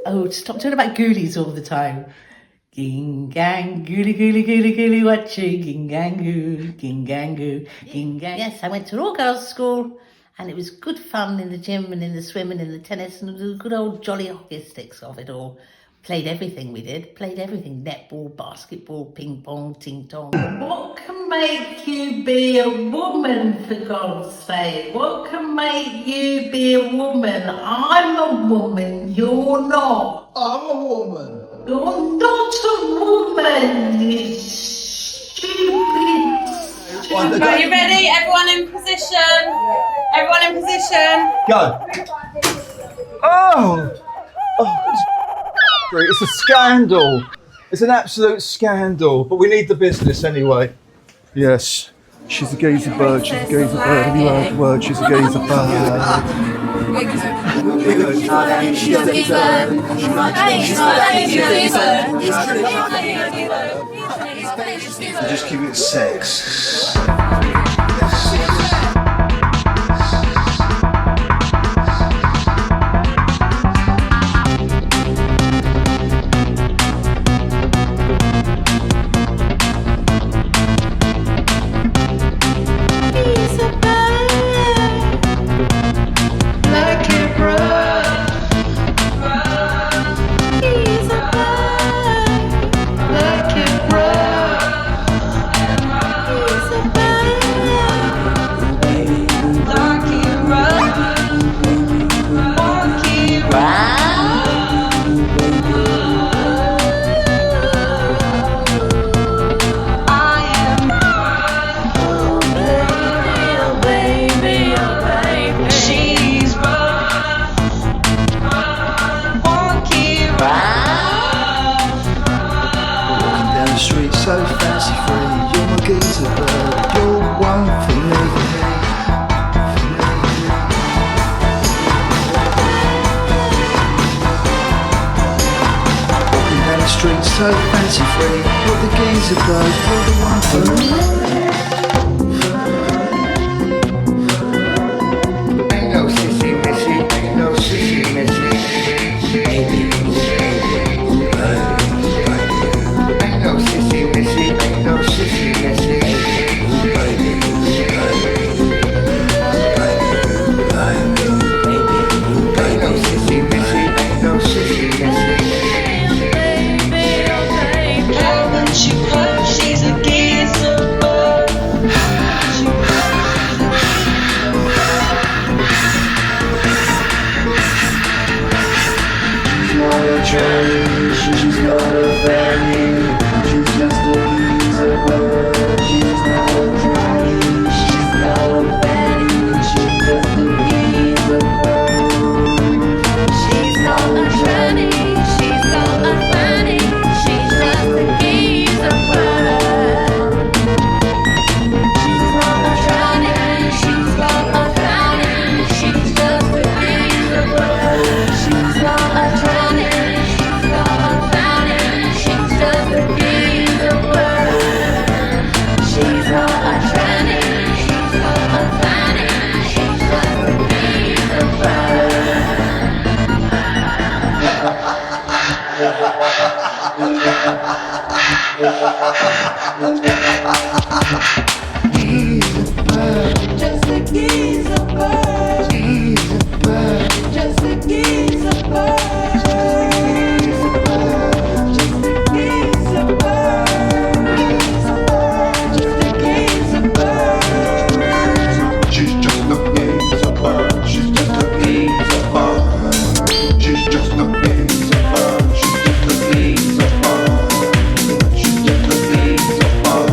Oh, stop talking about ghoulies all the time. Ging gang, ghoulie, ghoulie, ghoulie, ghoulie, watching, ging gang, goo, ging gang, goo, ging gang. Yes, I went to an all-girls school, and it was good fun in the gym and in the swimming and the tennis and the good old jolly hockey sticks of it all. Played everything we did, played everything, netball, basketball, ping pong, ting tong. What can make you be a woman, for God's sake? What can make you be a woman? I'm a woman, you're not. I'm a woman. You're not a woman, you stupid. Right, you ready? Everyone in position. Everyone in position. Go. Oh! It's a scandal. It's an absolute scandal. But we need the business anyway. Yes. She's a gazer bird. She's a gazer bird. Have you heard the word? She's a gazer bird. She's a gazer bird. Just keep it sex. So fancy free, you're my geezer bird, you're one for me. Walking down the street so fancy free, you're the geezer bird, you're the one for me. Ain't no sissy missy, ain't no sissy missy. She's not a Fanny, she's just a geezer bird. She's not a tranny, she's not a Fanny, she's just a geezer bird. She's not a tranny, she's not a Fanny, she's just a geezer bird. She's not a tranny, she's not a Fanny, she's just a geezer bird. She's not a tranny. Just a geezer bird. Just a geezer bird. Just a geezer bird. Just a geezer bird. She's just a geezer bird. She's just a geezer bird. She's just a geezer bird. She's just a geezer bird. She's just a geezer bird.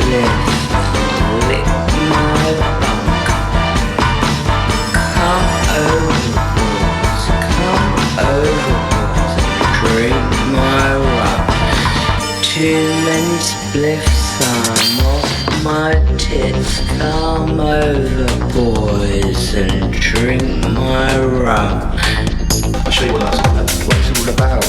lick my bunk. Come overboard, drink my rum. Too many spliffs, I'm off my tits. Come over, boys, and drink my rum. I'll show you what love's all about. What it's all about.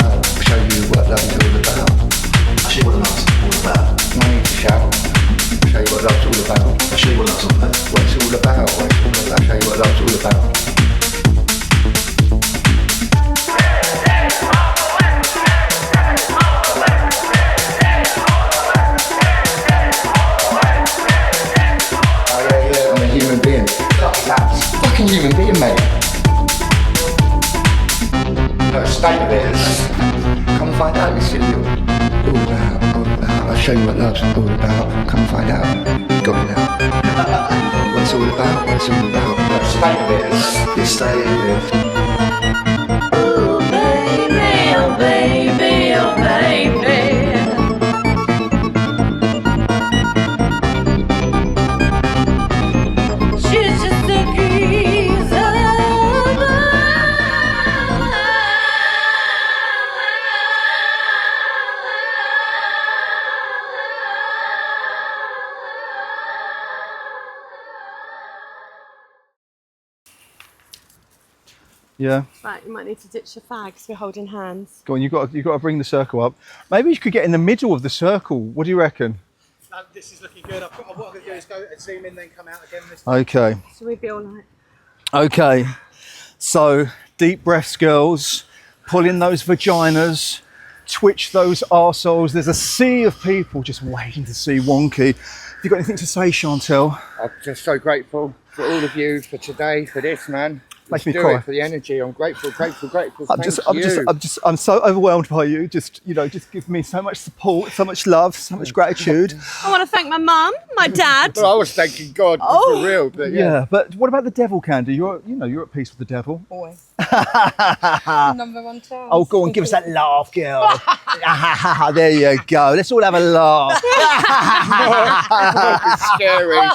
I'll show you what love's all about. I'll show you what love's all about. No need to shout. I'll show you what love's all about. I'll show you what love's all about. What it's all about. What it's all about. I'll show you what love's all about. I'm a human being. Fucking human being, mate. The state of it is, come find out, you silly all about. I'll show you what love's all about. Come find out. Got it now. What it's all about, what it's all about. The state of it is, the state of it. Ooh, baby, oh baby, oh baby. She's just a geezer. Yeah. Right, you might need to ditch your fags. We're holding hands. Go on, you've got to bring the circle up. Maybe you could get in the middle of the circle. What do you reckon? No, this is looking good. What I'm going to do is go and zoom in, then come out again. This time. Okay. Should we be all right? Okay. So, deep breaths, girls. Pull in those vaginas. Twitch those arseholes. There's a sea of people just waiting to see Wonky. Have you got anything to say, Chantel? I'm just so grateful for all of you for today, for this, man. Makes me Do cry. it for the energy. I'm grateful. I'm Thank you. so overwhelmed by you. Just give me so much support, so much love, so much gratitude. I want to thank my mum, my dad. Well, I was thanking God for real, but Yeah, but what about the devil, Candy? You're at peace with the devil. Always. Number one term. Oh, go on, give us that laugh, girl. There you go. Let's all have a laugh. it's scary.